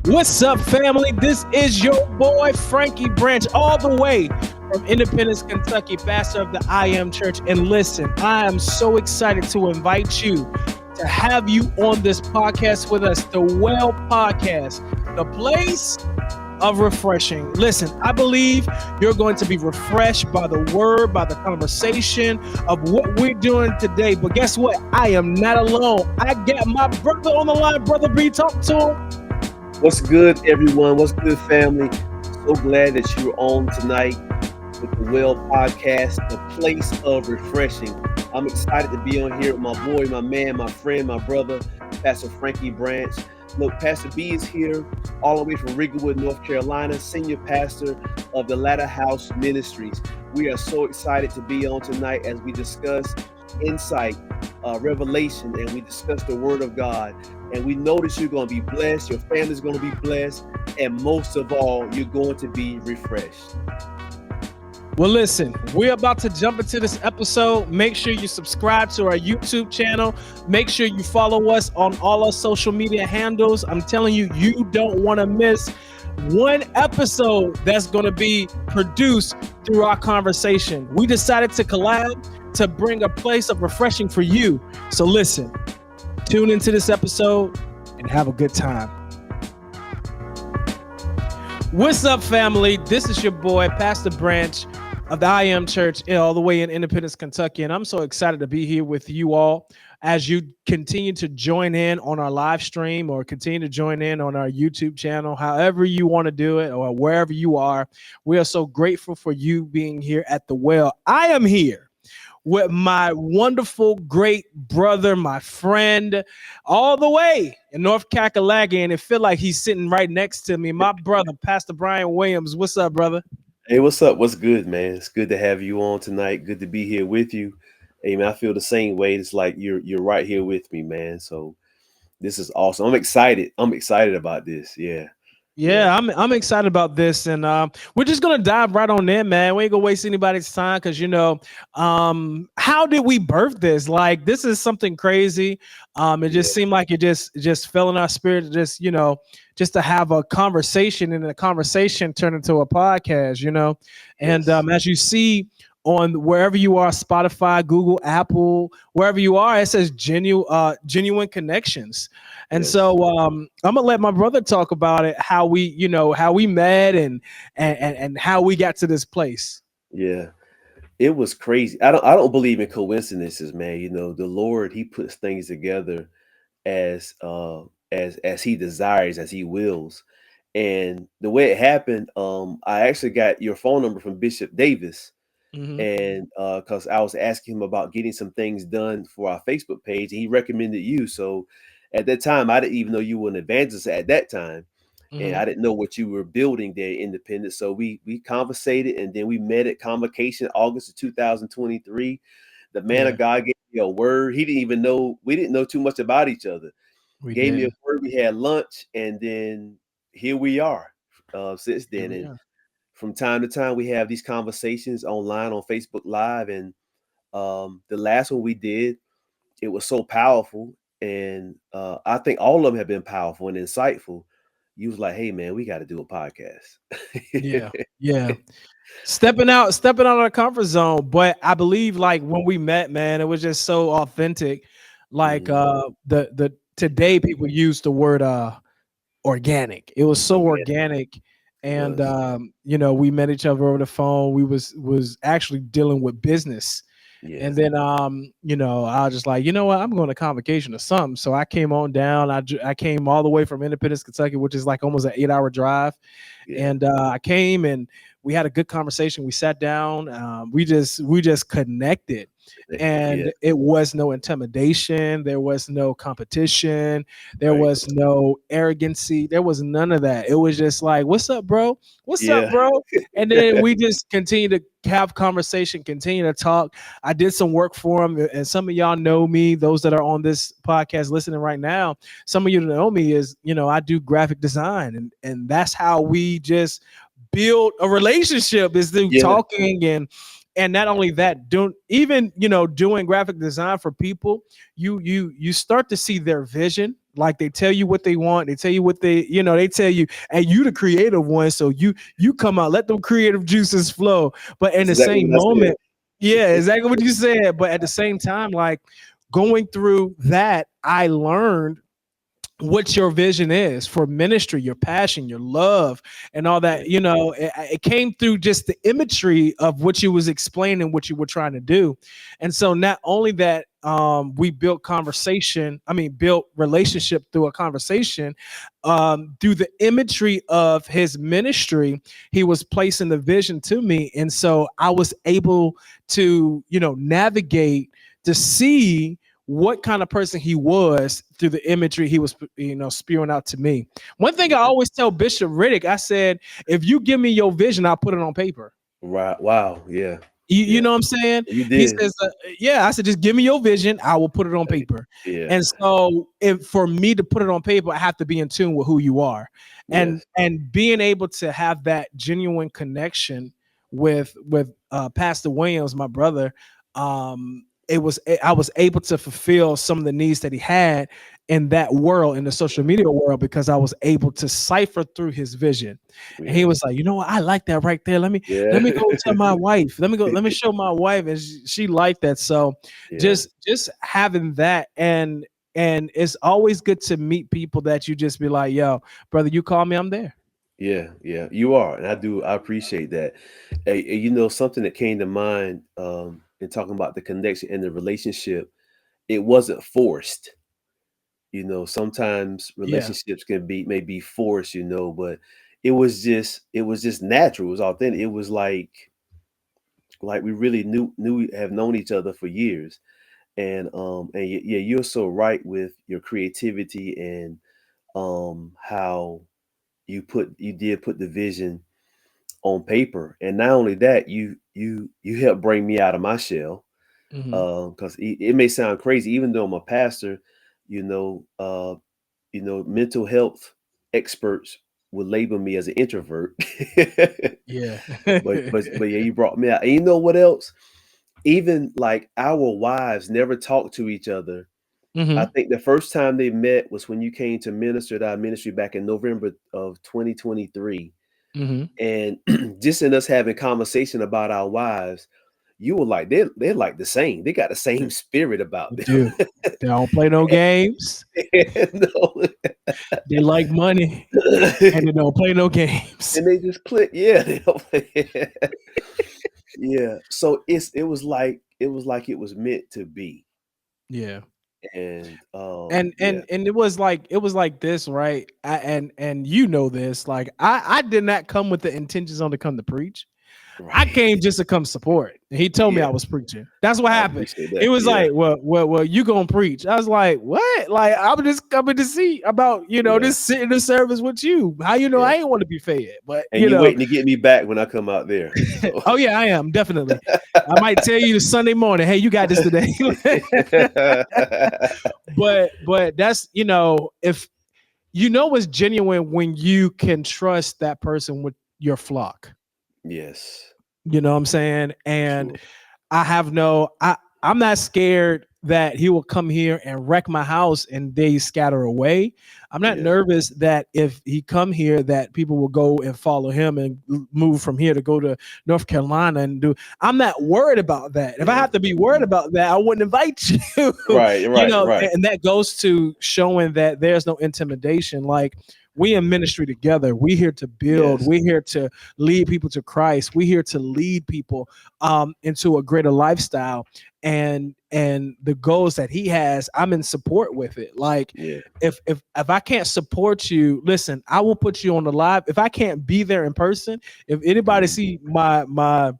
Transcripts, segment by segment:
What's up, family? This is your boy Frankie Branch, all the way from Independence, Kentucky, pastor of the I Am Church. And listen, I am so excited to invite you to have you on this podcast with us, the Well Podcast, the place of refreshing. Listen, I believe you're going to be refreshed by the word, by the conversation of what we're doing today. But guess what? I am not alone. I got my brother on the line. Brother B, talk to him. What's good, everyone? What's good, family? So glad that you're on tonight with the Well Podcast, the place of refreshing. I'm excited to be on here with my boy, my man, my friend, my brother, Pastor Frankie Branch. Look, Pastor B is here all the way from Ridgewood, North Carolina, senior pastor of the Latter House Ministries. We are so excited to be on tonight as we discuss insight, revelation, and we discuss the Word of God. And we know that you're going to be blessed, your family's going to be blessed, and most of all, you're going to be refreshed. Well, listen, we're about to jump into this episode. Make sure you subscribe to our YouTube channel. Make sure you follow us on all our social media handles. I'm telling you, you don't want to miss one episode that's going to be produced through our conversation. We decided to collab to bring a place of refreshing for you. So listen, tune into this episode and have a good time. What's up, family? This is your boy, Pastor Branch of the I Am Church, all the way in Independence, Kentucky. And I'm so excited to be here with you all as you continue to join in on our live stream or continue to join in on our YouTube channel, however you want to do it or wherever you are. We are so grateful for you being here at the Well. I am here with my wonderful, great brother, my friend, all the way in North Kakalaki, and it feel like he's sitting right next to me. My brother, Pastor Brian Williams. What's up, brother? Hey, what's up? What's good, man? It's good to have you on tonight. Good to be here with you. Hey, man, I feel the same way. It's like you're right here with me, man. So this is awesome. I'm excited. I'm excited about this. Yeah, I'm excited about this, and we're just gonna dive right on in, man. We ain't gonna waste anybody's time because how did we birth this? Like, this is something crazy. It just seemed like it just fell in our spirit, just to have a conversation, and the conversation turned into a podcast, And Yes. as you see on wherever you are, Spotify, Google, Apple, wherever you are, it says Geniune Connections. And Yes. so I'm gonna let my brother talk about it, how we met and how we got to this place. Yeah. It was crazy. I don't believe in coincidences, man. The Lord, He puts things together as as He desires, as He wills. And the way it happened, I actually got your phone number from Bishop Davis, Mm-hmm. and because I was asking him about getting some things done for our Facebook page, and he recommended you. So at that time, I didn't even know you were an evangelist at that time, and Mm-hmm. I didn't know what you were building there, Independence. So we conversated, and then we met at Convocation August of 2023. The man Yeah, of God gave me a word. He didn't even know, we didn't know too much about each other. we Gave me a did. word. We had lunch, and then here we are since Here then. we And are. from time to time, we have these conversations online on Facebook Live, and the last one we did, it was so powerful, and I think all of them have been powerful and insightful. You was like, "Hey, man, we got to do a podcast." Yeah, yeah. Stepping out of the comfort zone. But I believe, like, when we met, man, it was just so authentic. Like, Mhm. the today people use the word organic. It was so Okay, organic. it And was. we met each other over the phone. We was actually dealing with business. And Yes. then I was just like, you know what, I'm going to convocation or something. So I came on down. I came all the way from Independence, Kentucky, which is like almost an 8-hour drive. Yeah. And I came and we had a good conversation. We sat down. We just connected, Yeah. and it was no intimidation. There was no competition. There Right. was no arrogancy. There was none of that. It was just like, "What's up, bro? What's up, Yeah. bro?" And then we just continue to have conversation, continue to talk. I did some work for him, and some of y'all know me. Those that are on this podcast listening right now, some of you that know me is, I do graphic design, and that's how we just build a relationship, is through Yeah. talking. And not only that, doing graphic design for people, you start to see their vision. Like they tell you what they want, they tell you what they tell you, and you the creative one, so you come out, let them creative juices flow. But in That's the exactly same what I moment, said. yeah, exactly what you said. But at the same time, like going through that, I learned what your vision is for ministry, your passion, your love, and all Yeah, that. It came through just the imagery of what you was explaining, what you were trying to do. And so not only that, we built conversation, I mean, built relationship through a conversation, through the imagery of his ministry, he was placing the vision to me. And so I was able to, navigate to see what kind of person he was through the imagery he was, spewing out to me. One thing I yeah. always tell Bishop Riddick, I said, if you give me your vision, I'll put it on paper. Right. Wow. Yeah. You Yeah. know what I'm saying? You He did. says, yeah, I said, just give me your vision. I will put it on paper. Yeah. And so if for me to put it on paper, I have to be in tune with who you are. And Yes. and being able to have that genuine connection with Pastor Williams, my brother, I was able to fulfill some of the needs that he had in that world, in the social media world, because I was able to cipher through his vision. And he Yeah. was like, you know what, I like that right there. Yeah. Let me go tell my wife. Let me show my wife, and she liked that. So Yeah. just having that, and it's always good to meet people that you just be like, yo, brother, you call me, I'm there. Yeah. Yeah. You are, and I do. I appreciate that. Something that came to mind in talking about the connection and the relationship. It wasn't forced. Sometimes Yeah. relationships may be forced. But it was just natural. It was authentic. It was like we really have known each other for years. Yeah, you're so right with your creativity and how you did put the vision on paper. And not only that, you helped bring me out of my shell. Hmm. Because it may sound crazy, even though I'm a pastor. you know uh Mental health experts would label me as an introvert. Yeah. But yeah, you brought me out. And you know what else? Even like our wives never talked to each other. I Hmm. think the first time they met was when you came to minister at our ministry back in November of 2023. Hmm. And just in us having conversation about our wives, you were like, they're like the same. They got the same spirit about They them. do. They don't play no games. No. They like money, and they don't play no games. And they just click. Yeah. Yeah. So it was meant to be. Yeah. And yeah. And it was like this, right? And this, like I did not come with the intentions on to come to preach. I Right. came just to come support. And he told me Yeah. I was preaching. That's what I happened. appreciate He that. was Yeah. like, well, you gonna preach? I was like, what? Like, I'm just coming to see about Yeah. this sitting in the service with you. How Yeah. I ain't want to be fed, but And you waiting to get me back when I come out there. So oh yeah, I am definitely. I might tell you the Sunday morning, hey, you got this today. But that's if it's genuine when you can trust that person with your flock. yes. You know what I'm saying? And True. I'm not scared that he will come here and wreck my house and they scatter away. I'm not Yeah. nervous that if he come here that people will go and follow him and move from here to go to North Carolina and do. I'm not worried about that. If I Yeah. have to be worried about that, I wouldn't invite you. Right, right, right. And that goes to showing that there's no intimidation. Like we in ministry together. We here to build. Yes. We're here to lead people to Christ. We're here to lead people into a greater lifestyle. And the goals that he has, I'm in support with it. Like Yeah. if I can't support you, listen, I will put you on the live. If I can't be there in person, if anybody Mhm. see my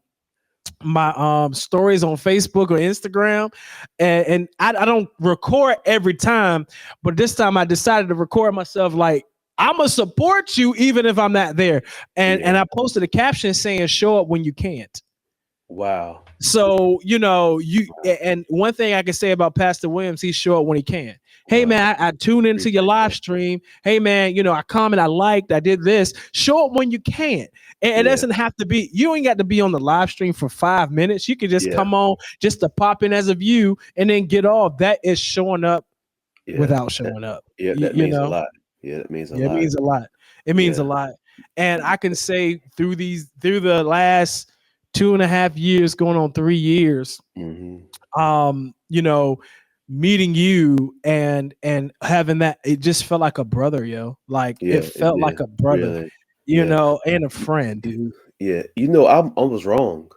stories on Facebook or Instagram, and I don't record every time, but this time I decided to record myself like I'm gonna support you even if I'm not there. And Yeah. I posted a caption saying show up when you can't. Wow. So and one thing I can say about Pastor Williams, he's short when he can. Hey Wow. man, I tune into your Appreciate live that. stream. Hey man, I comment, I liked, I did this. Show up when you can. And it Yeah. doesn't have to be. You ain't got to be on the live stream for 5 minutes. You could just Yeah. come on, just to pop in as a view, and then get off. That is showing up Yeah. without That showing up. yeah, You, that you means a know, lot. Yeah, that means a yeah, it lot. means a lot. It means a Yeah. lot. And I can say through the last 2.5 years, going on 3 years, Mhm. you know, meeting you and having that, it just felt like a brother, yo. Like it Yeah, it felt like did. a brother, Really. Yeah. and a friend. Yeah. I was wrong.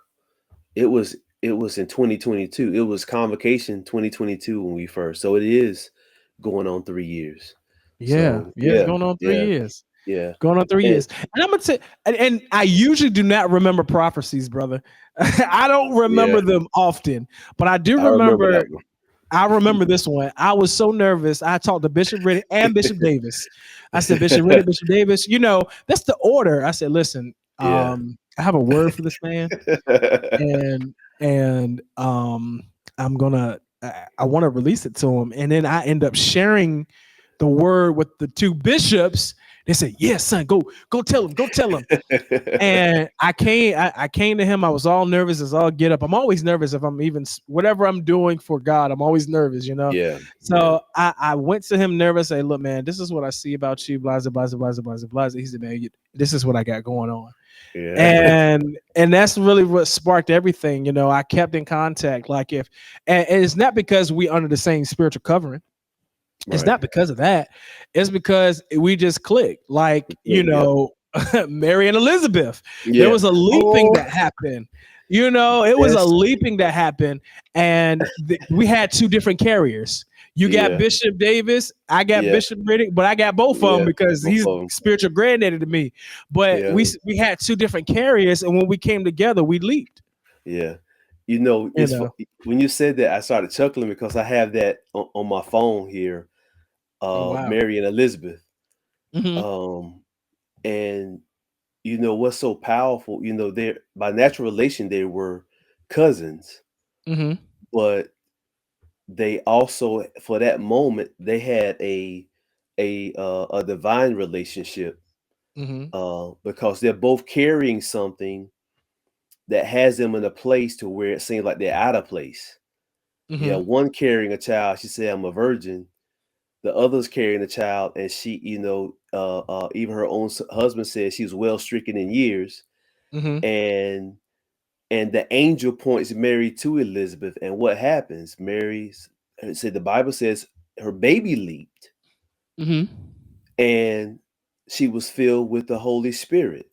It was it was in 2022. It was Convocation 2022 when we first. So it is going on 3 years. Yeah, So, yeah, it's yeah, going on three yeah, years. yeah. Going on three And years. And I'm gonna say, and I usually do not remember prophecies, brother. I don't yeah, remember them often, but I do I remember that remember. one. I remember this one. I was so nervous. I talked to Bishop Riddick and Bishop Davis. I said, Bishop Riddick, Bishop Davis, that's the order. I said, listen, Yeah. I have a word for this man, and I'm gonna I want to release it to him. And then I end up sharing the word with the two bishops. They said, yes, son, go tell him, go tell him. And I came to him. I was all nervous as all get up. I'm always nervous if I'm even whatever I'm doing for God. I'm always nervous. Yeah, yeah, So I went to him nervous. Say, look, man, this is what I see about you. Blah blah blah blah blah blah. He said, man, this is what I got going on. yeah. And that's really what sparked everything. I kept in contact. Like if, and it's not because we under the same spiritual covering. It's Right. not because of that. It's because we just clicked. Like, Yep. Mary and Elizabeth. There Yeah. was a leaping Oh, that happened. It was a that's leaping that happened, and we had two different carriers. You got yeah, Bishop Davis, I got yeah, Bishop Riddick, but I got both of them yeah. because Both he's of them. spiritual granddaddy to me. But Yeah, we had two different carriers, and when we came together, we leaped. yeah. You It's know. when you said that, I started chuckling because I have that on my phone here, Oh wow. Mary and Elizabeth. Hmm. Um, and what's so powerful, they're by natural relation they were cousins, Hmm. but they also for that moment they had a divine relationship, Hmm. because they're both carrying something that has them in a place to where it seems like they're out of place. Yeah, Hmm. one carrying a child, she said, "I'm a virgin." The other's carrying a child, and she, even her own husband said she was well stricken in years, Hmm. and the angel points Mary to Elizabeth, and what happens? Mary's said the Bible says her baby leaped, Hmm. and she was filled with the Holy Spirit.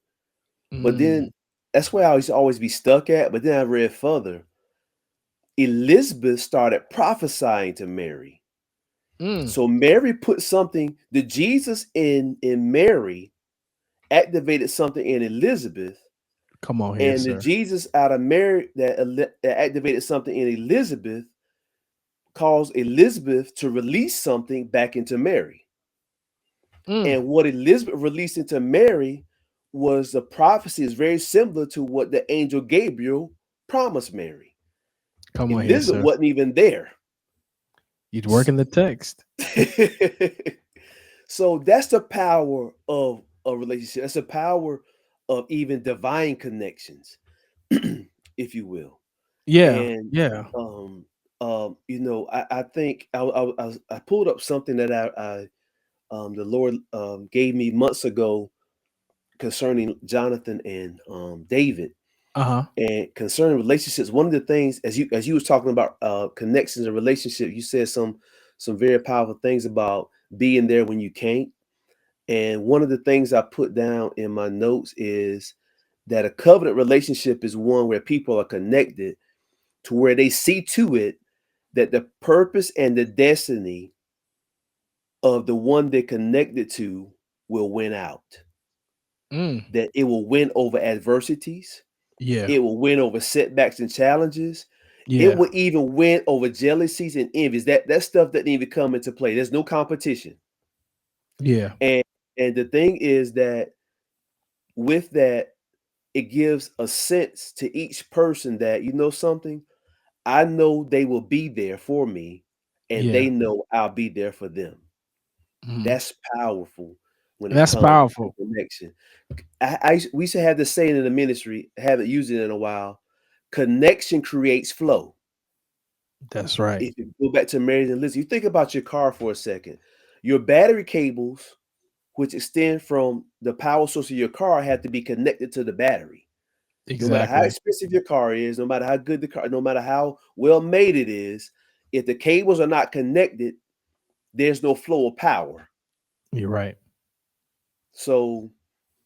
But Mm. then that's where I used to always be stuck at. But then I read further. Elizabeth started prophesying to Mary. Mm. So Mary put something, the Jesus in Mary activated something in Elizabeth, Come on here, and the sir. Jesus out of Mary that activated something in Elizabeth caused Elizabeth to release something back into Mary. Mm. And what Elizabeth released into Mary was the prophecy is very similar to what the angel Gabriel promised Mary. Come on here, Elizabeth sir. wasn't even there. You'd work in the text. So that's the power of a relationship. That's the power of even divine connections, if you will. Yeah. And Yeah. I think I pulled up something that the Lord gave me months ago concerning Jonathan and David, Uh-huh. and concerning relationships. One of the things, as you was talking about connections and relationships, you said some very powerful things about being there when you can't. And one of the things I put down in my notes is that a covenant relationship is one where people are connected to where they see to it that the purpose and the destiny of the one they're connected to will win out. Mm. That it will win over adversities. Yeah. It will win over setbacks and challenges. It Yeah. will even win over jealousies and envies. That stuff that need to come into play. There's no competition. Yeah. And the thing is that with that, it gives a sense to each person that, something, I know they will be there for me, and Yeah. they know I'll be there for them. Mhm. That's powerful when it That's comes to powerful. connection. We used to have this saying in the ministry, haven't used it in a while. Connection creates flow. That's right. If you go back to marriage and listen, you think about your car for a second. Your battery cables, which extend from the power source of your car, have to be connected to the battery. No matter how Exactly. expensive your car is, no matter how good the car, no matter how well made it is, if the cables are not connected, there's no flow of power. You're right. So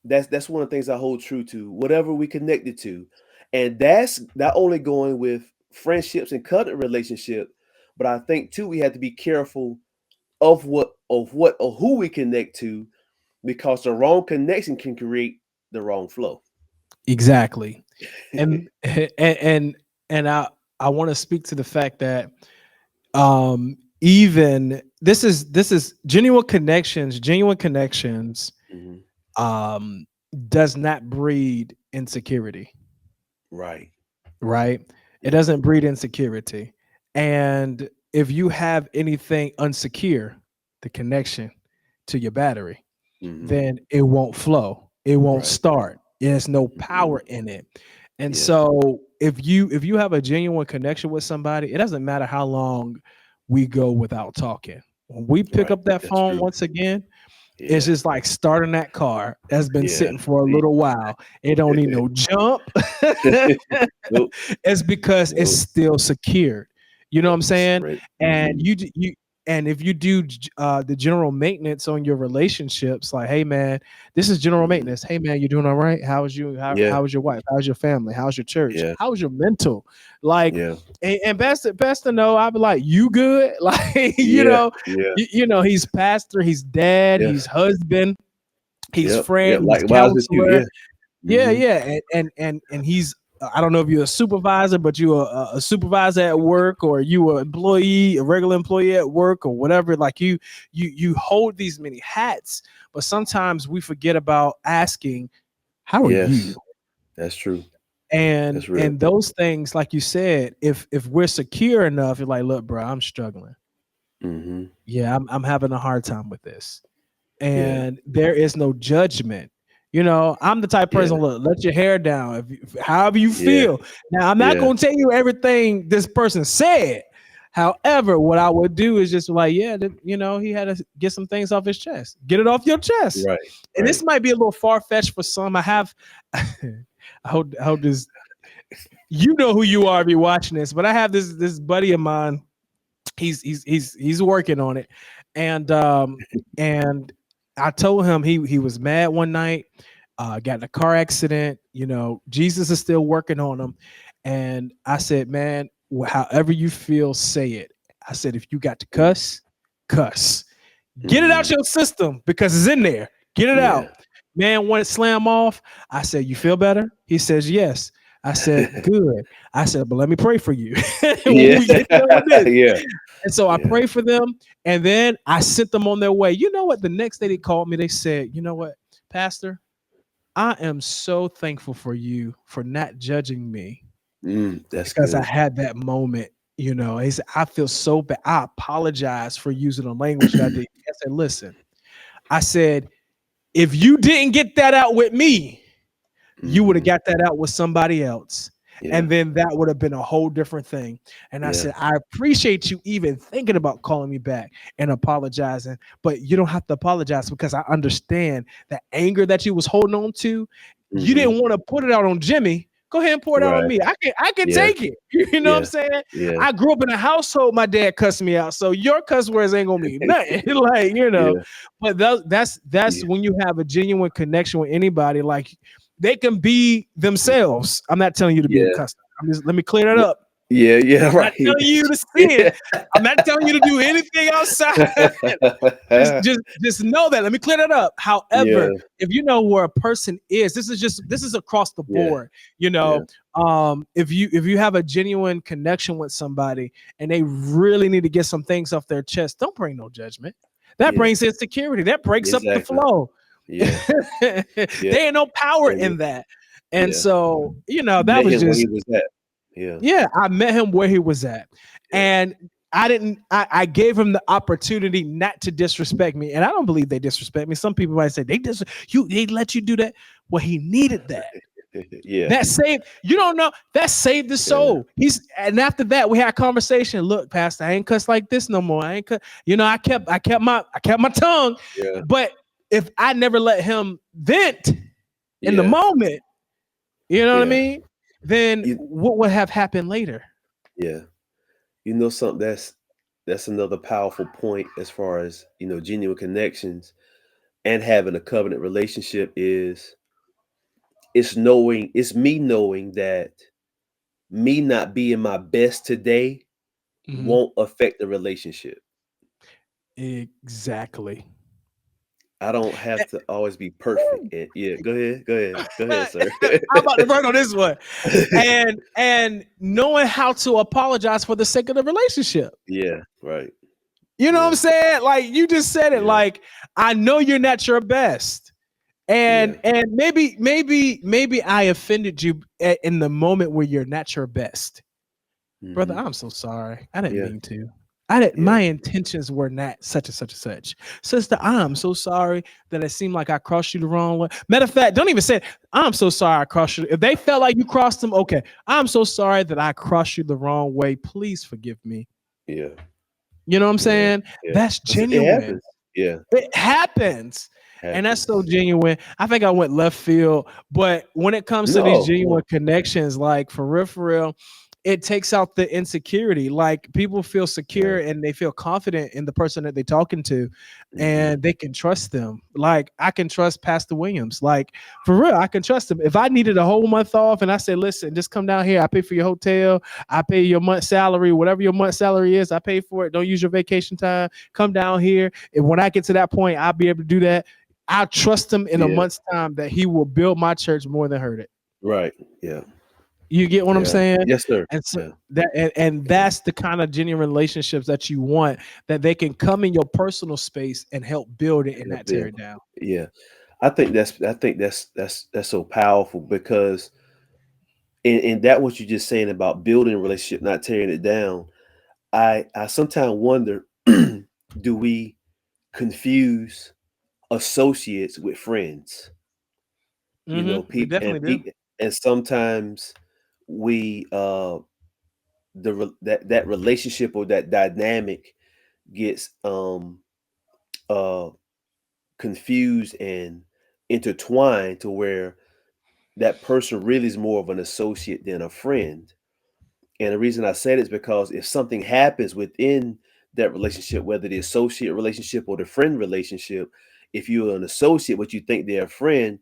that's one of the things I hold true to. Whatever we connected to, and that's not only going with friendships and covenant relationship, but I think too we have to be careful of what or who we connect to, because the wrong connection can create the wrong flow. Exactly. And and I want to speak to the fact that even this is genuine connections Mhm. um does not breed insecurity, Right. right? It Mhm. doesn't breed insecurity. And if you have anything unsecure, the connection to your battery, Mhm. then it won't flow. It won't Right. start. There's no Mhm. power in it. And Yes. so if you have a genuine connection with somebody, it doesn't matter how long we go without talking. When we pick Right. up that That's phone true. once again, it's Yeah. just like starting that car that's been Yeah. sitting for a little while. It don't need no jump. Nope. It's because it's Nope. still secured. You know what Yep. I'm It's saying? right. And Mhm. and if you do the general maintenance on your relationships, like, hey man, this is general Mhm. maintenance. Hey man, you doing all right? How's you? Yeah. How's your wife? How's your family? How's your church? Yeah. How's your mental? Like, Yeah. and best to know, I'd be like, you good? Like, Yeah. Yeah. he's pastor, he's dad, Yeah. he's husband, he's Yep. Yep. friend, he's Likewise with you. counselor. Yeah. Yeah, Mhm. yeah, and he's I don't know if you're a supervisor, but you are a supervisor at work, or you are employee, a regular employee at work, or whatever. Like you hold these many hats, but sometimes we forget about asking, "How are Yes. you?" That's true. And That's real. and those things, like you said, if we're secure enough, you're like, "Look, bro, I'm struggling. Mhm. Yeah, I'm having a hard time with this." Yeah. And there is no judgment. I'm the type of Yeah. person, look, let your hair down, however you Yeah. feel. Now, I'm not Yeah. going to tell you everything this person said. However, what I would do is just like, yeah, he had to get some things off his chest. Get it off your chest. Right. And this Right. might be a little far fetched for some. I have, I hope this, you know who you are if you're watching this, but I have this buddy of mine. He's working on it, and I told him he was mad one night, got in a car accident. Jesus is still working on him, and I said, man, however you feel, say it. I said, if you got to Mm. cuss, cuss, get it out Mhm. your system because it's in there. Get it Yeah. out. Man, when it slam off, I said, you feel better? He says, yes. I said, good. I said, but let me pray for you when Yeah. we get done with this. Yeah. And so I Yeah. prayed for them, and then I sent them on their way. You know what? The next day they called me. They said, you know what, Pastor, I am so thankful for you for not judging me That's because I good. had that moment. He said, I feel so bad. I apologize for using the language that I did. I said, listen, I said, if you didn't get that out with me, you would have Mhm. got that out with somebody else. Yeah. And then that would have been a whole different thing. And I Yeah. said, I appreciate you even thinking about calling me back and apologizing, but you don't have to apologize because I understand the anger that you was holding on to. You Mhm. didn't want to put it out on Jimmy. Go ahead and pour it out on Right. me. I can Yeah. take it. You know what I'm Yeah. saying? Yeah. I grew up in a household, my dad cussed me out. So your cuss words ain't gonna mean nothing. Like. Yeah. But that's Yeah. when you have a genuine connection with anybody, like they can be themselves. I'm not telling you to be a Yeah. customer. Let me clear that Wh up. Yeah, yeah, I'm not right. telling you to sin. Yeah. I'm not telling you to do anything outside. Just know that. Let me clear that up. Yeah, However, if you know where a person is, this is across the yeah, board. You yeah, know, if you have a genuine connection with somebody and they really need to get some things off their chest, don't bring no judgment. That yeah, brings insecurity. That breaks up the exactly. flow. Yeah, There yeah, ain't no power and in that. And yeah, so, you that met was him where he just, was at. Yeah, yeah, I met him where he was at. yeah, And I gave him the opportunity not to disrespect me. And I don't believe they disrespect me. Some people might say they let you do that. Well, he needed that. Yeah. That saved, you don't know, that saved the Yeah. soul. And after that, we had a conversation. Look, Pastor, I ain't cuss like this no more. I ain't cut, I kept my tongue. Yeah. But if I never let him vent in the Yeah. moment, you know what I Yeah. mean? Then You, what would have happened later? yeah. You know something that's another powerful point as far as, genuine connections and having a covenant relationship is it's me knowing that me not being my best today Mhm. won't affect the relationship. Exactly. I don't have to always be perfect. And yeah, go ahead. Go ahead. Go ahead, sir. I'm about to run on this one. And knowing how to apologize for the sake of the relationship. Yeah, right. You know what I'm Yeah. saying? Like you just said it. Yeah. Like I know you're not your best, Yeah. and maybe I offended you in the moment where you're not your best, brother. Hmm. I'm so sorry. I didn't Yeah. mean to. I didn't. Yeah. My intentions were not such and such and such. Sister, I'm so sorry that it seemed like I crossed you the wrong way. Matter of fact, don't even say it. I'm so sorry I crossed you. If they felt like you crossed them, okay. I'm so sorry that I crossed you the wrong way. Please forgive me. Yeah. You know what I'm Yeah. saying? Yeah. That's 'Cause it genuine. happens. Yeah. It happens. And that's so Happens. genuine. I think I went left field. But when it comes to these No, genuine no. connections, like for real, it takes out the insecurity. Like people feel secure Yeah. and they feel confident in the person that they're talking to Hmm. and they can trust them. Like I can trust Pastor Williams. Like for real, I can trust him. If I needed a whole month off and I said, listen, just come down here. I pay for your hotel. I pay your month salary, whatever your month salary is, I pay for it. Don't use your vacation time. Come down here. And when I get to that point, I'll be able to do that. I trust him in a Yeah. month's time that he will build my church more than hurt it. Right. Yeah. You get what I'm Yeah. saying? Yes, sir. And so Yeah. and Yeah. that's the kind of genuine relationships that you want, that they can come in your personal space and help build it and Yeah. not Yeah. tear it down. Yeah. I think that's so powerful because and that what you're just saying about building a relationship, not tearing it down. I sometimes wonder, do we confuse associates with friends? We People definitely do. and sometimes we that relationship or that dynamic gets uh confused and intertwined to where that person really is more of an associate than a friend. And the reason I said it is because if something happens within that relationship, whether the associate relationship or the friend relationship, if you're an associate, but you think they're a friend,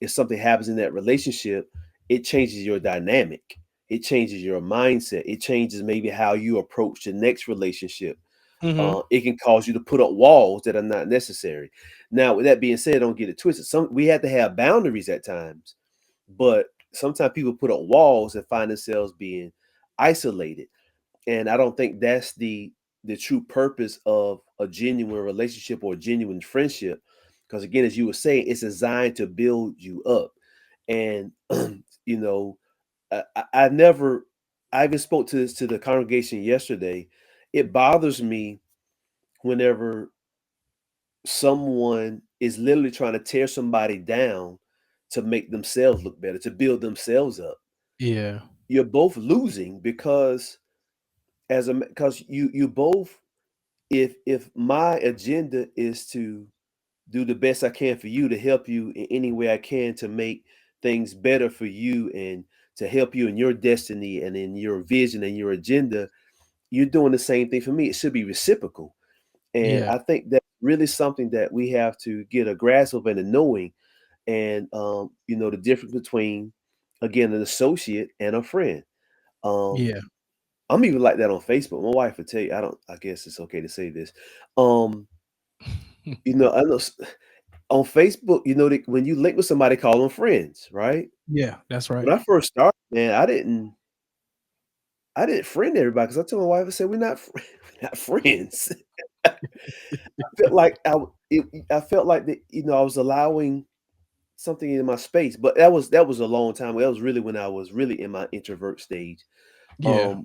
if something happens in that relationship, it changes your dynamic. It changes your mindset. It changes maybe how you approach the next relationship. Hmm. It can cause you to put up walls that are not necessary. Now, with that being said, don't get it twisted. We have to have boundaries at times, but sometimes people put up walls and find themselves being isolated. And I don't think that's the true purpose of a genuine relationship or a genuine friendship. Because again, as you were saying, it's designed to build you up. And you know, I never I even spoke to this to the congregation yesterday. It bothers me whenever someone is literally trying to tear somebody down to make themselves look better, to build themselves up. Yeah. You're both losing because because you both, if my agenda is to do the best I can for you, to help you in any way I can to make things better for you and to help you in your destiny and in your vision and your agenda, you're doing the same thing for me. It should be reciprocal. And Yeah. I think that's really something that we have to get a grasp of and a knowing. And the difference between, again, an associate and a friend. Um, Yeah. I'm even like that on Facebook. My wife would tell you, I guess it's okay to say this. Um, I know on Facebook, that when you link with somebody, call them friends, right? Yeah. That's right. When I first started, man, I didn't friend everybody because I told my wife, I said, we're not, we're not friends. I felt like I felt like that, I was allowing something in my space, but that was a long time ago. That was really when I was really in my introvert stage. Yeah.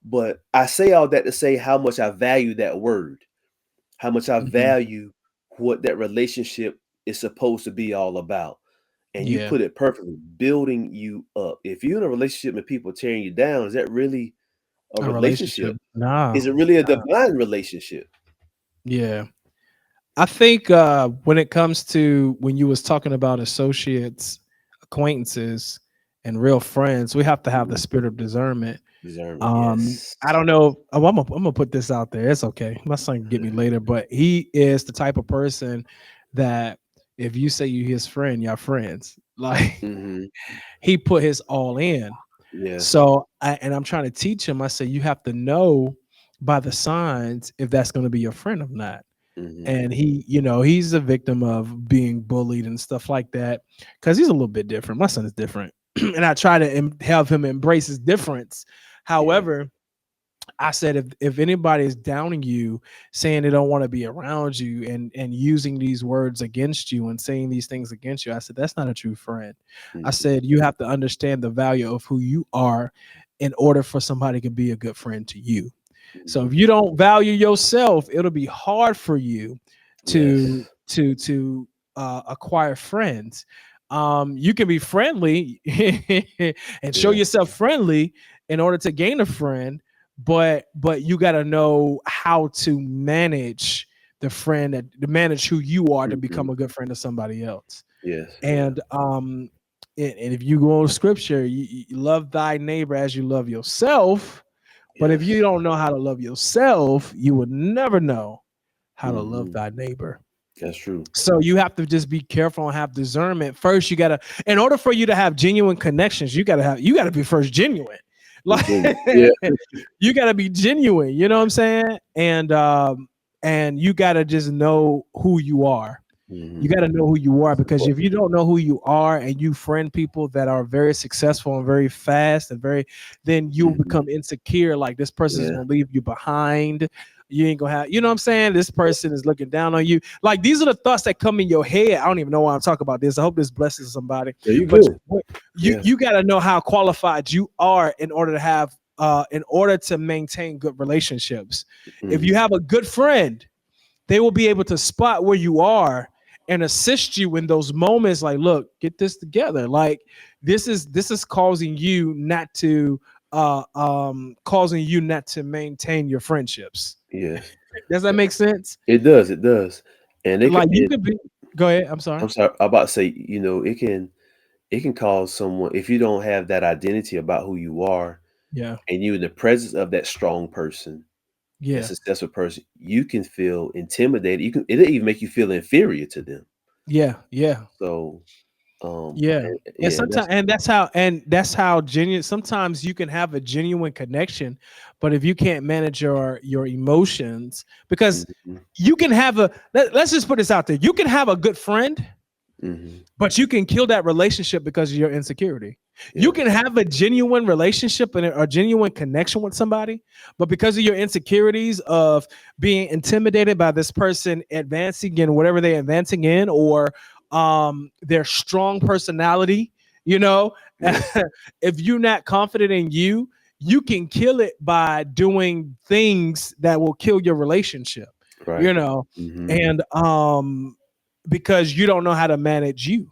But I say all that to say how much I value that word, how much I Hmm. value what that relationship is supposed to be all about. and you Yeah. put it perfectly, building you up. If you're in a relationship and people tearing you down, is that really a A relationship. relationship? Nah. Is it really a divine relationship? Yeah. I think when it comes to when you was talking about associates, acquaintances, and real friends, we have to have the Mhm. spirit of discernment. Discernment, yes. I don't know. I'm gonna put this out there. It's okay. My son can get me later, but he is the type of person that if you say you his friend, y'all friends. Like Mhm. he put his all in. Yeah. So I'm trying to teach him. I say you have to know by the signs if that's going to be your friend or not. Mhm. And he's a victim of being bullied and stuff like that because he's a little bit different. My son is different, and I try to have him embrace his difference. Yeah. However, I said if anybody is downing you, saying they don't want to be around you and using these words against you and saying these things against you, I said that's not a true friend. I Mhm. said you have to understand the value of who you are in order for somebody to be a good friend to you. So if Mhm. you don't value yourself, it'll be hard for you to Yes. acquire friends. You can be friendly and show Yeah. yourself friendly in order to gain a friend, but you got to know how to manage the friend that to manage who you are to become Mhm. a good friend to somebody else. Yes. Yeah. And if you go to scripture, you love thy neighbor as you love yourself. But if you Yes. don't know how to love yourself, you would never know how to love Mhm. thy neighbor. That's true. So you have to just be careful and have discernment. First, you gotta, in order for you to have genuine connections, you gotta be first genuine. Like Virginia. Yeah. you gotta be genuine, you know what I'm saying? And you gotta just know who you are. You Mhm. got to know who you are That's because if important. you don't know who you are and you friend people that are very successful and very fast and then you'll Mhm. become insecure. Like this person is Yeah. going to leave you behind. You ain't going to have, you know what I'm saying? This person is looking down on you. Like these are the thoughts that come in your head. I don't even know why I'm talking about this. I hope this blesses somebody. Yeah, you But good. Yeah. you got to know how qualified you are in order to have, in order to maintain good relationships. If you Mhm. have a good friend, they will be able to spot where you are and assist you in those moments like look, get this together, like this is causing you not to maintain your friendships. Yes. Does that make sense? It does, it does. And it could Like you could be, go ahead, I'm sorry. I'm sorry, I'm about to say, it can cause someone if you don't have that identity about who you are Yeah, and you in the presence of that strong person, that yeah, successful person, you can feel intimidated. It'll even make you feel inferior to them. yeah, yeah. So, Yeah. And yeah, sometimes and that's how genuine sometimes you can have a genuine connection, but if you can't manage your emotions, because mhm, you can have let's just put this out there. You can have a good friend, mhm, but you can kill that relationship because of your insecurity. You yes, can have a genuine relationship and a genuine connection with somebody, but because of your insecurities of being intimidated by this person advancing in whatever they're advancing in, or their strong personality, you know, yeah, if you're not confident in you, you can kill it by doing things that will kill your relationship, you right, know, mhm, and because you don't know how to manage you.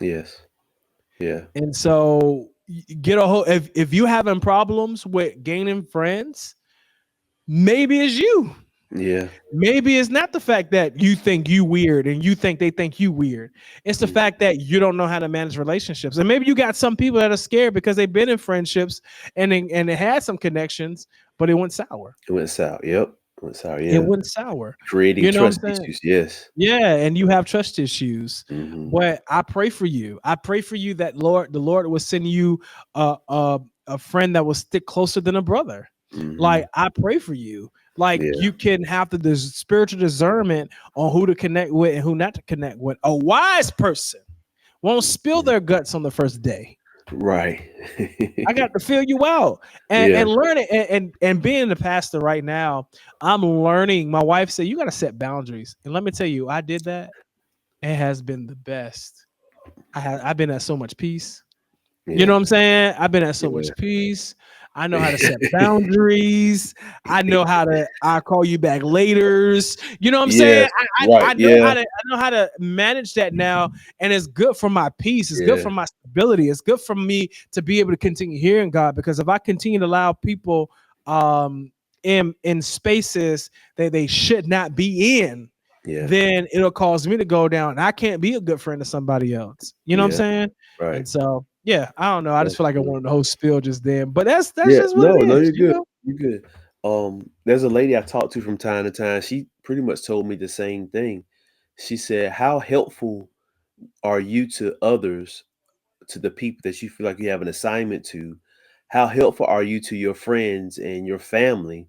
yes, yeah, And so get a whole if you having problems with gaining friends, maybe it's you. yeah, Maybe it's not the fact that you think you weird and you think they think you weird. It's the mm, fact that you don't know how to manage relationships. And maybe you got some people that are scared because they've been in friendships and it had some connections, but it went sour. it went sour, yep, it went sour, It yeah, went sour. creating You know what I'm trust saying? issues, yes, Yeah, and you have trust issues. mhm, But I pray for you. I pray for you that the Lord will send you a friend that will stick closer than a brother. Like mhm, I pray for you. Like yeah, you can have the spiritual discernment on who to connect with and who not to connect with. A wise person won't spill mhm, their guts on the first day. right, I got to feel you out yeah, and learn it and being the pastor right now, I'm learning. My wife said you got to set boundaries, and let me tell you, I did that. It has been the best. I've been at so much peace. You know yeah, what I'm saying? I've been at so yeah, much peace. I know how to set boundaries. I know how to I call you back laters. You know what I'm saying? Yes, right. I know Yeah, how to manage that now, and it's good for my peace. It's good yeah, for my stability. It's good for me to be able to continue hearing God, because if I continue to allow people in spaces that they should not be in, yeah, then it'll cause me to go down. I can't be a good friend to somebody else. You know what I'm yeah. saying? Right. And so, yeah, I don't know. I just feel like I Absolutely. wanted the whole spill just then, but that's Yeah. just what No, it no, is. you're You good. know? You're good. There's a lady I talked to from time to time. She pretty much told me the same thing. She said, "How helpful are you to others, to the people that you feel like you have an assignment to? How helpful are you to your friends and your family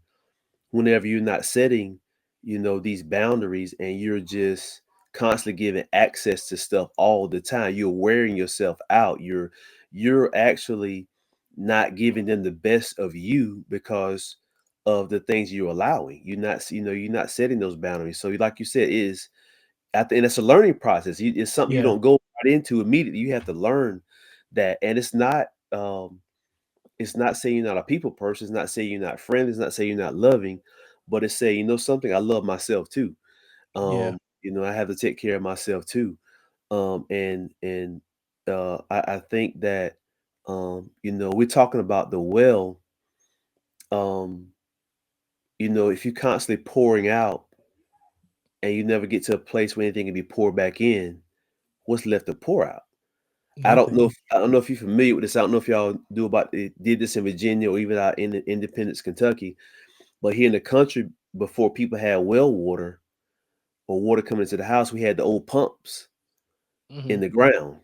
whenever you're not setting, these boundaries and you're just constantly giving access to stuff all the time? You're wearing yourself out. You're actually not giving them the best of you because of the things you're allowing. You're not setting those boundaries. So like you said, is at the and it's a learning process. It's something you Yeah, don't go right into immediately. You have to learn that. And it's not saying you're not a people person. It's not saying you're not friendly. It's not saying you're not loving, but it's saying, something, I love myself too. yeah, I have to take care of myself too. I think that, we're talking about the well. Um, if you're constantly pouring out and you never get to a place where anything can be poured back in, what's left to pour out? nothing. I don't know if you're familiar with this. I don't know if y'all did this in Virginia or even out in Independence, Kentucky. But here in the country, before people had well water or water coming into the house, we had the old pumps in Hmm. the ground.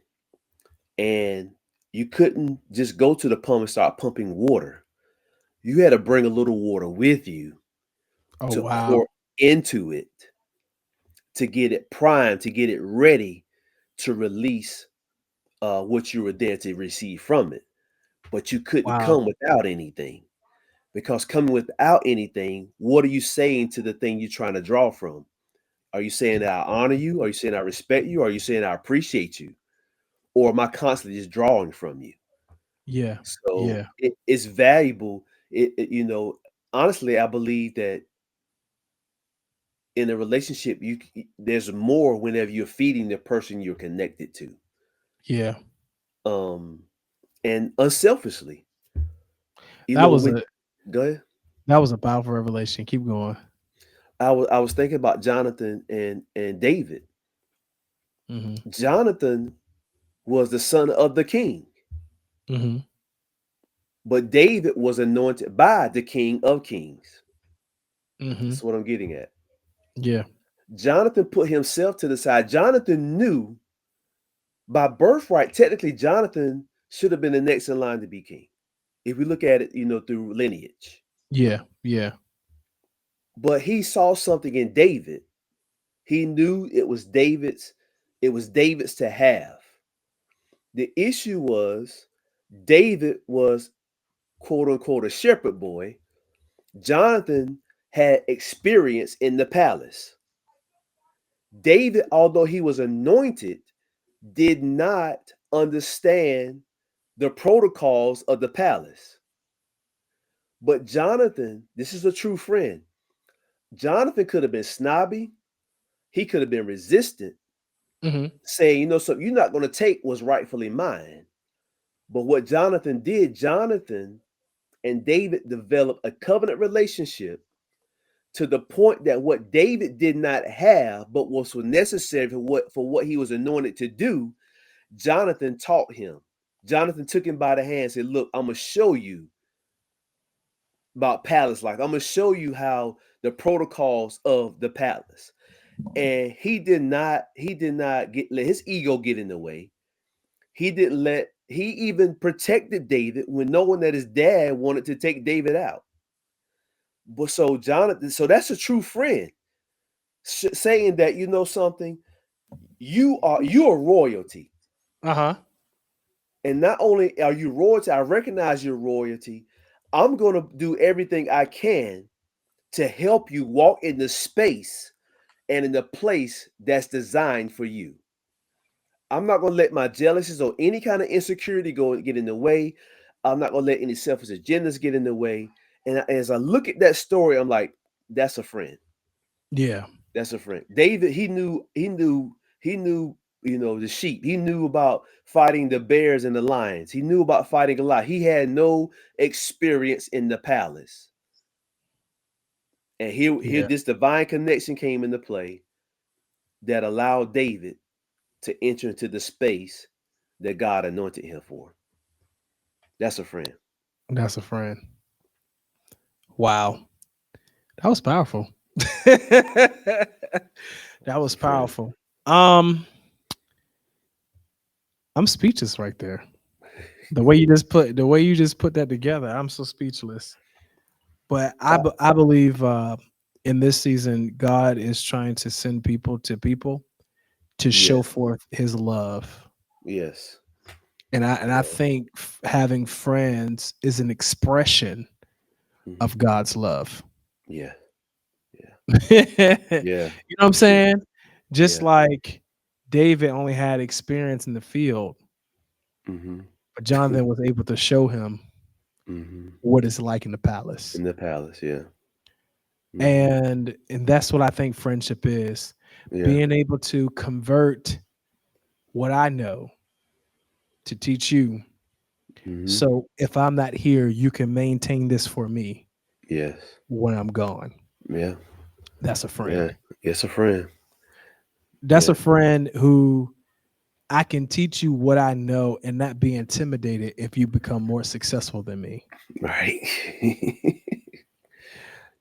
And you couldn't just go to the pump and start pumping water. You had to bring a little water with you Oh to wow. pour into it, to get it primed, to get it ready to release what you were there to receive from it. But you couldn't Wow. come without anything, because coming without anything, what are you saying to the thing you're trying to draw from? Are you saying that I honor you? Are you saying I respect you? Are you saying I appreciate you? Or am I constantly just drawing from you? Yeah. So Yeah. it's valuable. Honestly, I believe that in a relationship, there's more whenever you're feeding the person you're connected to, Yeah. um, and unselfishly. That was When a Go ahead. that was a powerful revelation. Keep going. I was thinking about Jonathan and David. Hmm. Jonathan was the son of the king, Hmm. but David was anointed by the King of Kings. Hmm. That's what I'm getting at. Yeah. Jonathan put himself to the side. Jonathan knew by birthright, technically, Jonathan should have been the next in line to be king. If we look at it, through lineage. Yeah. Yeah. But he saw something in David. He knew it was David's to have. The issue was David was, quote unquote, a shepherd boy. Jonathan had experience in the palace. David, although he was anointed, did not understand the protocols of the palace. But Jonathan, this is a true friend. Jonathan could have been snobby. He could have been resistant, Hmm. saying, so you're not going to take what's rightfully mine. But what Jonathan did, Jonathan and David developed a covenant relationship to the point that what David did not have, but was necessary for what he was anointed to do, Jonathan taught him. Jonathan took him by the hand and said, "Look, I'm gonna show you about palace life. I'm gonna show you how the protocols of the palace." And he did not let his ego get in the way. He even protected David when knowing that his dad wanted to take David out. But so that's a true friend, saying that, something, you're royalty. Uh-huh. And not only are you royalty, I recognize your royalty. I'm going to do everything I can to help you walk in the space and in the place that's designed for you. I'm not going to let my jealousies or any kind of insecurity go and get in the way. I'm not gonna let any selfish agendas get in the way. And as I look at that story, I'm like, that's a friend. Yeah. That's a friend. David, he knew, the sheep. He knew about fighting the bears and the lions. He knew about fighting a lot. He had no experience in the palace. And here Yeah. this divine connection came into play that allowed David to enter into the space that God anointed him for. That's a friend. That's a friend. Wow. That was powerful. That That's was a friend. powerful. Um, I'm speechless right there. The way you just put that together, I'm so speechless. But Uh, I believe in this season, God is trying to send people to people to show yes, forth His love, yes, and I yeah, think having friends is an expression hmm of God's love. yeah, yeah, You know yeah, what I'm for sure. saying? Just Yeah. like David only had experience in the field, hmm but Jonathan was able to show him hmm what it's like in the palace. In the palace, yeah. hmm And that's what I think friendship is. Yeah. Being able to convert what I know to teach you. hmm So if I'm not here, you can maintain this for me Yes. when I'm gone. Yeah. That's a Yeah. friend. It's a friend. That's Yeah. a friend who I can teach you what I know and not be intimidated if you become more successful than me. Right.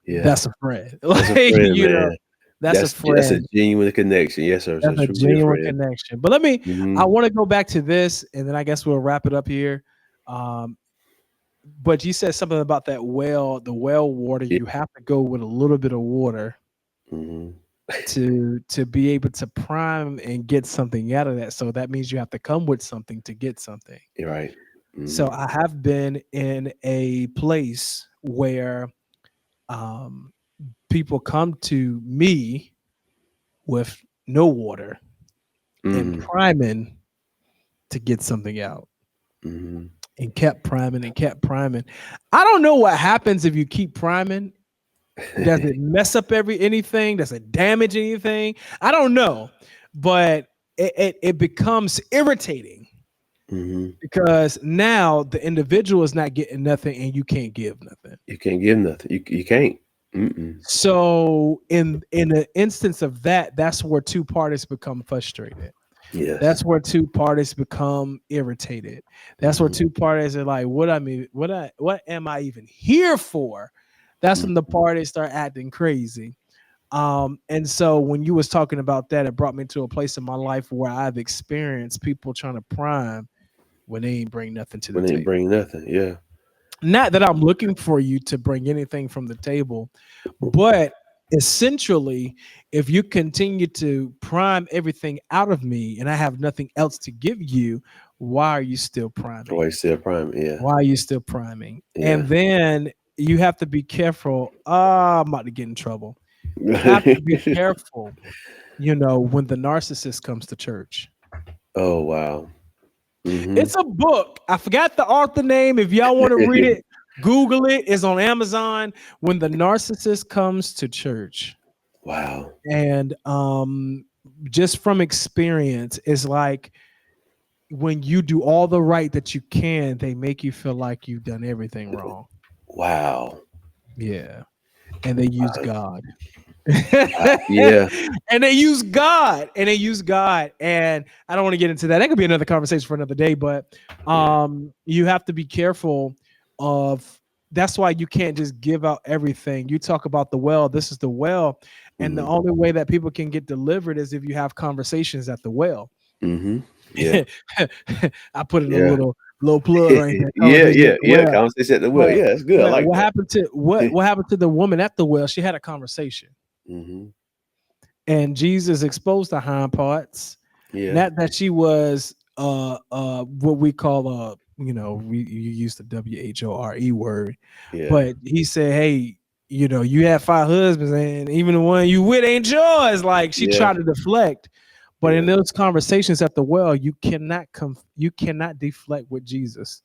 Yeah. That's a friend. That's a Like, friend, man. that's a That's a friend. genuine connection. Yes, sir. So That's a truly a genuine friend. connection. But I hmm want to go back to this and then I guess we'll wrap it up here. Um, but you said something about that well, the well water. Yeah. You have to go with a little bit of water hmm to be able to prime and get something out of that. So that means you have to come with something to get something. You're right. So hmm I have been in a place where um, people come to me with no water and hmm priming to get something out, hmm and kept priming and kept priming. I don't know what happens if you keep priming. Does it mess up anything? Does it damage anything? I don't know, but it becomes irritating hmm because now the individual is not getting nothing and you can't give nothing. You can't give nothing. You can't. Mm-mm. So in an instance of that, that's where two parties become frustrated. Yes. That's where two parties become irritated. That's where hmm two parties are like, what am I even here for? That's when the parties start acting crazy. And so when you was talking about that, it brought me to a place in my life where I've experienced people trying to prime when they ain't bring nothing to the When they ain't table. bring nothing. Yeah. Not that I'm looking for you to bring anything from the table, but essentially, if you continue to prime everything out of me and I have nothing else to give you, why are you still priming? Always still prime. Yeah. Why are you still priming? Yeah. And then you have to be careful. I'm about to get in trouble. You have to be careful, when the narcissist comes to church. Oh wow. hmm It's a book. I forgot the author name. If y'all want to read it, Google it. It's on Amazon. When the narcissist comes to church. Wow. And just from experience, it's like when you do all the right that you can, they make you feel like you've done everything wrong. Wow. Yeah. And they use Uh, God. yeah. And they use God. And they use God. And I don't want to get into that. That could be another conversation for another day. But Yeah. you have to be careful of that's why you can't just give out everything. You talk about the well, this is the well. And the hmm only way that people can get delivered is if you have conversations at the well. hmm Yeah. I put in a Yeah. little plug right there. Yeah. Conversation at Yeah. the Yeah. well. Conversation at the well. But Yeah, that's good. I but like what that. happened to what happened to the woman at the well? She had a conversation, hmm and Jesus exposed the hind parts. Yeah. Not that she was what we call you use the WHORE word, Yeah. but he said, hey, you had 5 husbands, and even the one you with ain't yours. Like she Yeah. tried to deflect, but in Yeah. those conversations at the well, you cannot deflect with Jesus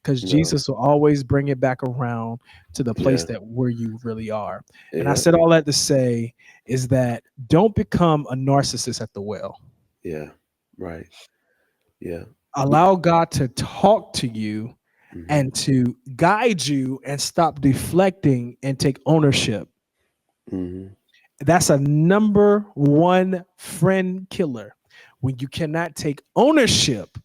because No. Jesus will always bring it back around to the place Yeah. that where you really are. And I Yeah. said all that to say is that don't become a narcissist at the well. Yeah. Right. Yeah. Allow God to talk to you Mm-hmm. and to guide you and stop deflecting and take ownership. Mm-hmm. That's a number one friend killer when you cannot take ownership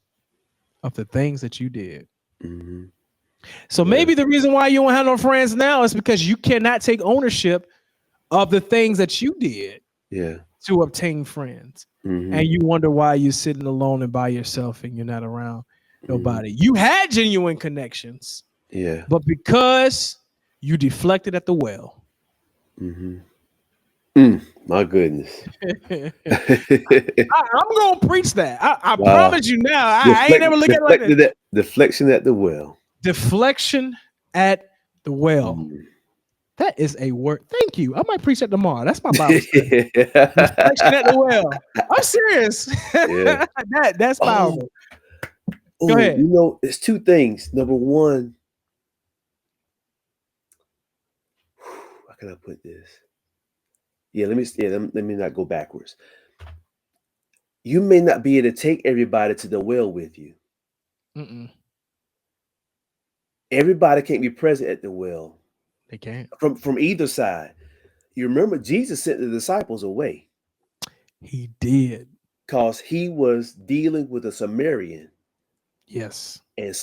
of the things that you did. Mm-hmm. So Yeah. maybe the reason why you don't have no friends now is because you cannot take ownership of the things that you did Yeah. to obtain friends. And Mm-hmm. you wonder why you're sitting alone and by yourself and you're not around Mm-hmm. nobody. You had genuine connections, Yeah. but because you deflected at the well. Mm-hmm. My goodness. I'm gonna preach that. I Wow. promise you now. I ain't never look at it like that. Deflection at the well. Deflection at the well. Mm. That is a word. Thank you. I might preach that tomorrow. That's my Bible study. Yeah. Deflection at the well. I'm serious. Yeah. That's Oh, powerful. Go oh, ahead. it's two things. Number one, how can I put this? Let me not go backwards. You may not be able to take everybody to the well with you. Mm-mm, Everybody can't be present at the well they can't. from either side. You remember Jesus sent the disciples away He did. because he was dealing with a Samaritan, Yes, and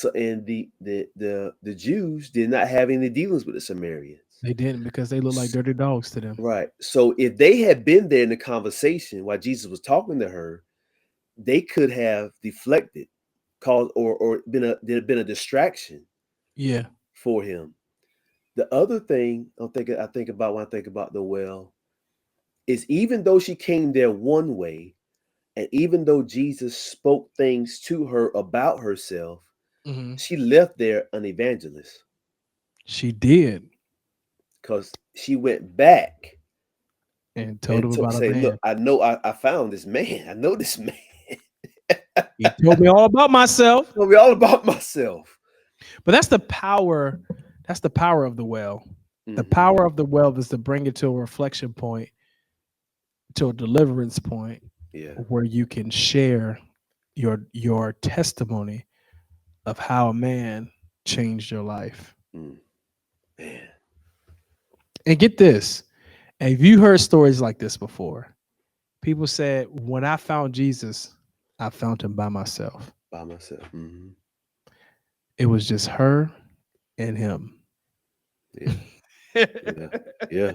the Jews did not have any dealings with the Samaritans. they didn't because they look like dirty dogs to them. Right. So if they had been there in the conversation while Jesus was talking to her, they could have deflected, caused or been a distraction Yeah. for him. The other thing I think about when I think about the well is even though she came there one way, and even though Jesus spoke things to her about herself, Hmm. she left there an evangelist She did because she went back and told and him about a say, "Look, man. I know I found this man. I know this man. He told me all about myself. Tell me all about myself." But that's the power. That's the power of the well. The Hmm. power of the well is to bring it to a reflection point, to a deliverance point, Yeah. where you can share your testimony of how a man changed your life. Mm. Man. And get this, have you heard stories like this before? People said, when I found Jesus, I found him by myself. By myself. Hmm. It was just her and him. Yeah. Yeah. Yeah.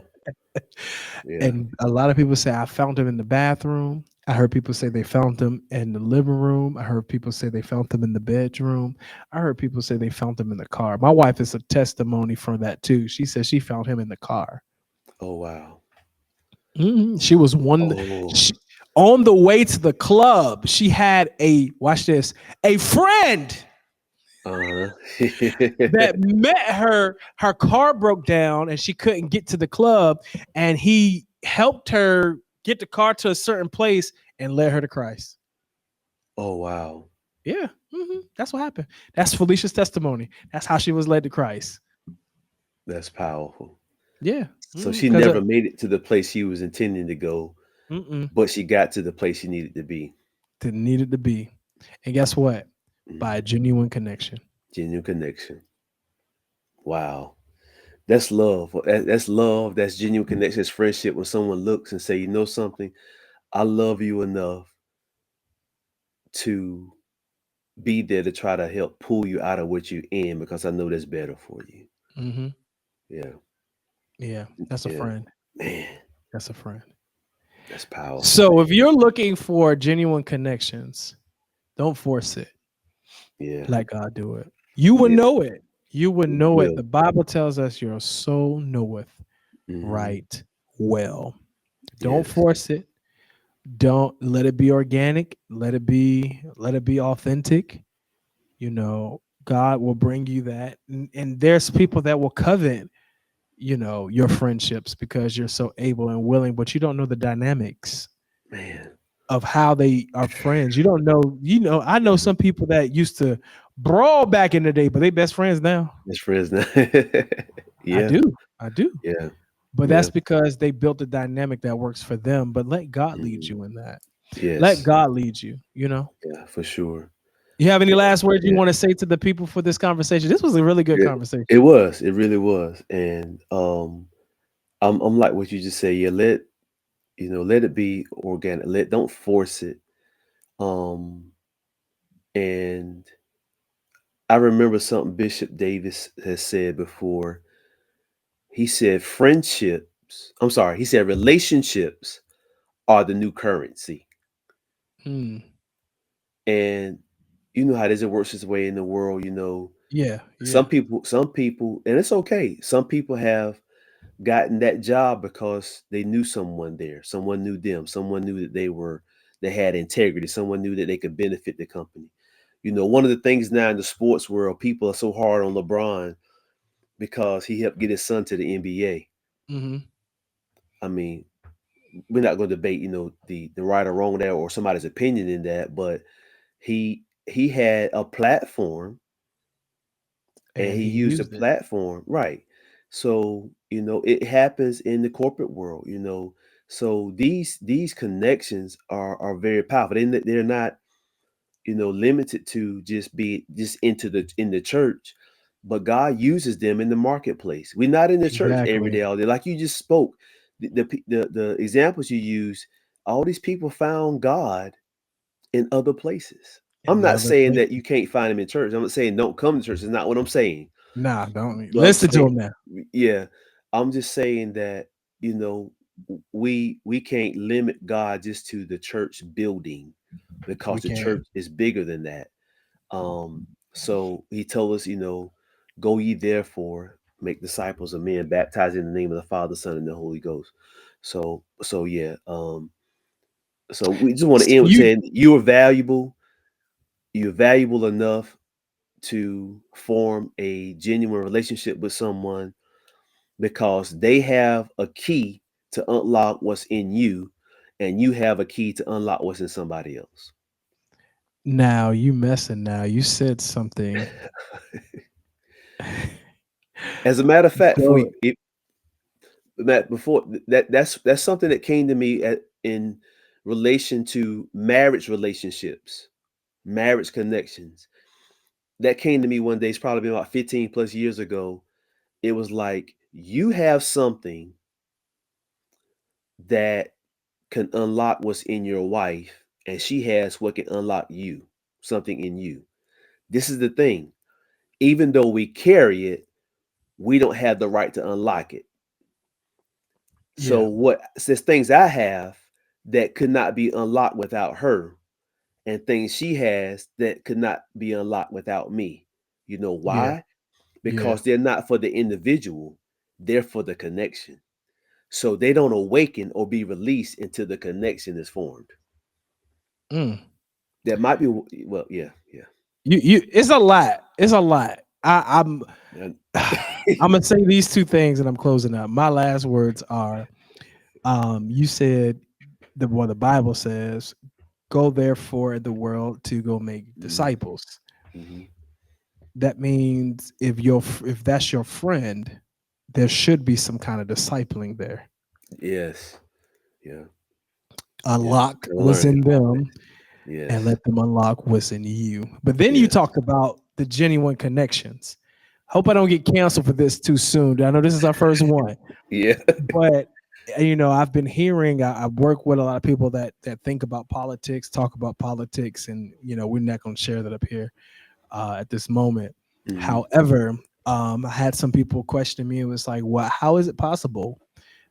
Yeah. And a lot of people say, I found him in the bathroom. I heard people say they found him in the living room. I heard people say they found him in the bedroom. I heard people say they found him in the car. My wife is a testimony from that too. She says she found him in the car. Oh wow. She was Oh. she, on the way to the club. She had watch this, a friend Uh-huh. that met her. Her car broke down and she couldn't get to the club, and he helped her get the car to a certain place and led her to Christ. Oh wow. Yeah, that's what happened. That's Felicia's testimony. That's how she was led to Christ. That's powerful. Yeah, So she because never made it to the place she was intending to go, mm-mm, but she got to the place she needed to be. it needed to be. And guess what? By a Mhm. genuine connection. Genuine connection. Wow. That's love. That's love. That's genuine connection. It's friendship when someone looks and say, you know something, I love you enough to be there to try to help pull you out of what you're in because I know that's better for you. Hmm. Yeah. Yeah, that's a Yeah. friend. Man, That's a friend. that's powerful. So if you're looking for genuine connections, don't force it. Yeah. Let God do it. You will Yeah. know it. You will You know it. will. The Bible tells us your soul knoweth Hmm. right well. Don't Yes. force it. Don't let it be organic. Let it be authentic. God will bring you that. And there's people that will covet, your friendships because you're so able and willing, but you don't know the dynamics. Man. of how they are friends. You don't know, I know Mhm. some people that used to brawl back in the day, but they best friends now. Best friends now. I Yeah, do. I do. yeah, But yeah. that's because they built a dynamic that works for them. But let God lead Mhm. you in that. Let Yes, God lead you. yeah, for sure. You have any Yeah, last words you yeah. want to say to the people for this conversation? This was a really good It conversation. was. It really was. And I'm like what you just say. Yeah, let it be organic. Don't force it. Um, and I remember something Bishop Davis has said before. He said I'm sorry, he said relationships are the new currency. Hmm. And you know how this works this way in the world, Yeah, yeah. some people, and it's okay. Some people have gotten that job because they knew someone there. Someone knew them. Someone knew that they had integrity. Someone knew that they could benefit the company. One of the things now in the sports world, people are so hard on LeBron because he helped get his son to the NBA. Hmm. I mean, we're not going to debate, the right or wrong there or somebody's opinion in that, but he had a platform and And he he used the used it. platform right. So it happens in the corporate world. So these connections are very powerful. They're not limited to just in the church, but God uses them in the marketplace. We're not in the church every Exactly. day all day, like you just spoke. The examples you use, all these people found God in other places. I'm In not other saying that you places. can't find him in church. I'm not saying don't come to church. It's not what I'm saying. Nah, don't But I'm listen to saying, him now. yeah, I'm just saying that you know we can't limit God just to the church building because We the can. church is bigger than that. So He told us, go ye therefore, make disciples of men, baptize in the name of the Father, Son, and the Holy Ghost. So yeah. So we just want to So end with you saying you are valuable. You're valuable enough to form a genuine relationship with someone because they have a key to unlock what's in you, and you have a key to unlock what's in somebody else. now you messing now. You said something. As a matter of fact, Go. Matt, before that's something that came to me in relation to marriage relationships, marriage connections. That came to me one day. It's probably been about 15 plus years ago. It was like you have something that can unlock what's in your wife, and she has what can unlock you, something in you. This is the thing. Even though we carry it, we don't have the right to unlock it. So Yeah. what says things I have that could not be unlocked without her, and things she has that could not be unlocked without me. You know Yeah. why? Yeah. Because they're not for the individual, they're for the connection. So they don't awaken or be released until the connection is formed. Mm. That might be well, yeah, yeah. You it's a lot. It's a lot. I'm And- I'm gonna say these two things and I'm closing up. My last words are you said the Bible says, go therefore in the world to go make Mhm, disciples. mhm. That means if that's your friend, there should be some kind of discipling there. Yes. Yeah. Yeah. Unlock Gotta what's learn it in always. them and Yes. let them unlock what's in you. But then you Yes. talked about the genuine connections. Hope I don't get canceled for this too soon. I know this is our first one, Yeah. but I've been hearing. I work with a lot of people that think about politics, talk about politics, and we're not going to share that up here at this moment. Mhm. However, I had some people question me. It was like, "What? How is it possible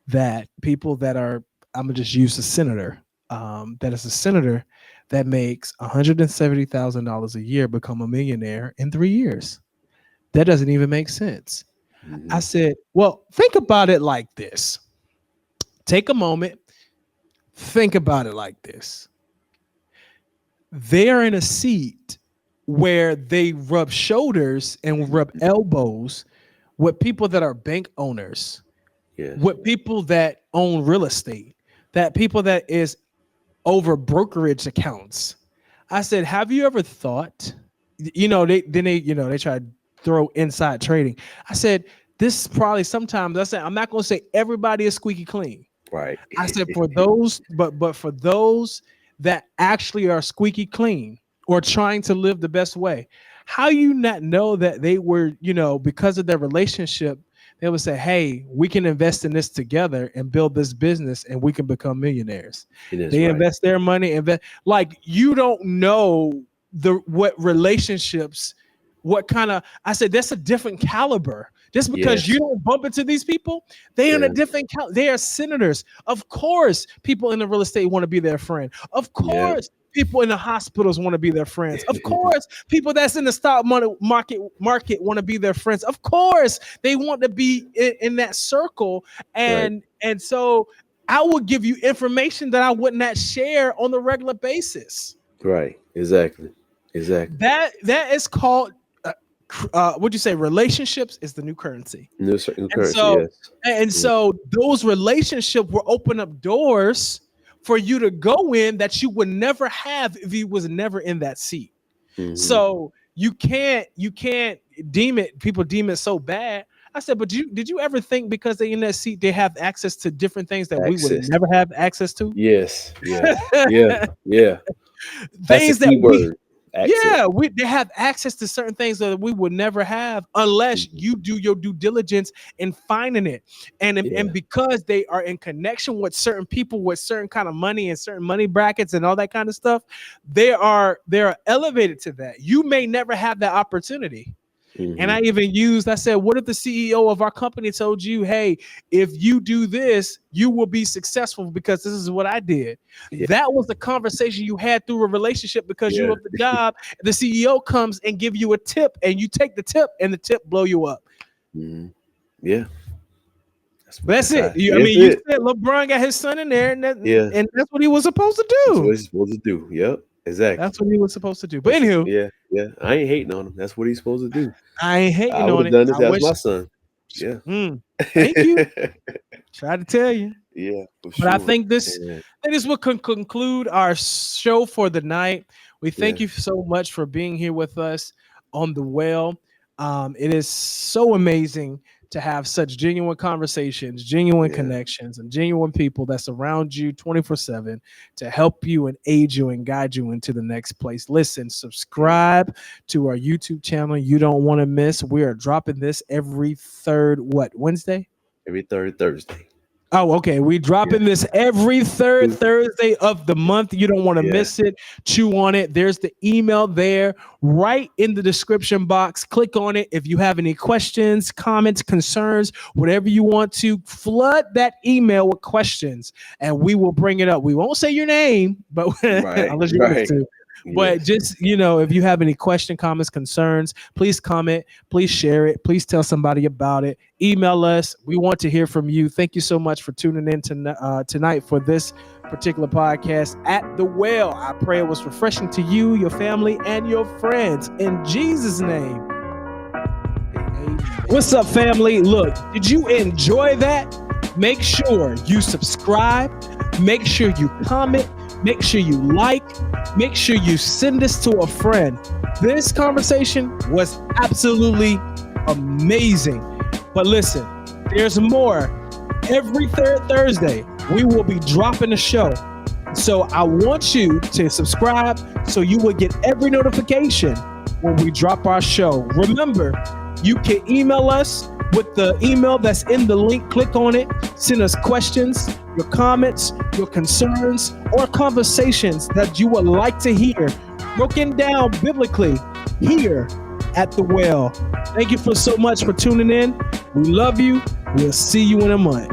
that people that are I'm gonna just use a senator that is a senator that makes $170,000 a year become a millionaire in 3 years? That doesn't even make sense." I Mhm. said, "Well, think about it like this. Take a moment. Think about it like this. They're in a seat where they rub shoulders and rub elbows with people that are bank owners, Yes. with people that own real estate, that people that is over brokerage accounts. I said, have you ever thought, they try to throw inside trading. I said, this probably sometimes, I said, I'm not going to say everybody is squeaky clean. Right. I said for those, but for those that actually are squeaky clean or trying to live the best way, how you not know that they were, because of their relationship, they would say, "Hey, we can invest in this together and build this business, and we can become millionaires." It is They right. invest their money, invest like you don't know what relationships, what kind of. I said that's a different caliber. Just because you Yes. don't bump into these people, they on a Yeah. different they are senators. Of course, people in the real estate want to be their friend. Of Yeah. course, people in the hospitals want to be their friends. Of course, people that's in the stock market want to be their friends. Of course, they want to be in that circle. Right. And so I would give you information that I would not share on the regular basis. Right. Exactly. Exactly. That is called what'd you say? Relationships is the new currency. New certain And currency. so, Yes. and Yeah. so those relationships will open up doors for you to go in that you would never have if you was never in that seat. Mm-hmm. So you can't deem it. People deem it so bad. I said, but did you ever think because they in that seat they have access to different things that we would Access. never have access to? Yes. Yes. Yeah. Yeah. That's the Things that key word. Access. they have access to certain things that we would never have unless Mhm. you do your due diligence in finding it. And Yeah. because they are in connection with certain people with certain kind of money and certain money brackets and all that kind of stuff, they are elevated to that. You may never have that opportunity. And Mm-hmm. I said, what if the CEO of our company told you, hey, if you do this, you will be successful because this is what I did. Yeah. That was the conversation you had through a relationship because you Yeah. have the job. The CEO comes and give you a tip and you take the tip and the tip blow you up. Mm-hmm. Yeah. But that's That's it. how. I That's mean, you it. said LeBron got his son in there Yeah. and that's what he was supposed to That's what do. he's supposed to do. Yep. Exactly. That's what he was supposed to do. But anywho, Yeah. Yeah. I ain't hating on him. That's what he's supposed to do. I ain't I hating would on have it. done this I as wish. my son. Yeah. Thank you. Try to tell you. Yeah, for But I sure. think this Yeah. this will conclude our show for the night. We thank Yeah. you so much for being here with us on the well. It is so amazing to have such genuine conversations, genuine Yeah. connections, and genuine people that surround you 24/7 to help you and aid you and guide you into the next place. Listen, Yeah. subscribe to our YouTube channel. You don't want to miss. We are dropping this every third, Wednesday? Every third Thursday. Oh, okay. We Yeah. dropping this every third Two. Thursday of the month. You don't want to Yeah. miss it. Chew on it. There's the email there right in the description box. Click on it. If you have any questions, comments, concerns, whatever you want to, flood that email with questions and we will bring it up. We won't say your name, but Right. unless you want us Right. to. But Yes. just, if you have any question, comments, concerns, please comment, please share it, please tell somebody about it. Email us. We want to hear from you. Thank you so much for tuning in tonight for this particular podcast at the well. I pray it was refreshing to you, your family, and your friends. In Jesus' name. Amen. What's up, family? Look, did you enjoy that? Make sure you subscribe. Make sure you comment. Make sure you like. Make sure you send this to a friend. This conversation was absolutely amazing. But listen, there's more. Every third Thursday, we will be dropping a show. So I want you to subscribe so you will get every notification when we drop our show. Remember, you can email us with the email that's in the link. Click on it. Send us questions, your comments, your concerns, or conversations that you would like to hear broken down biblically here at the well. Thank you so much for tuning in. We love you. We'll see you in a month.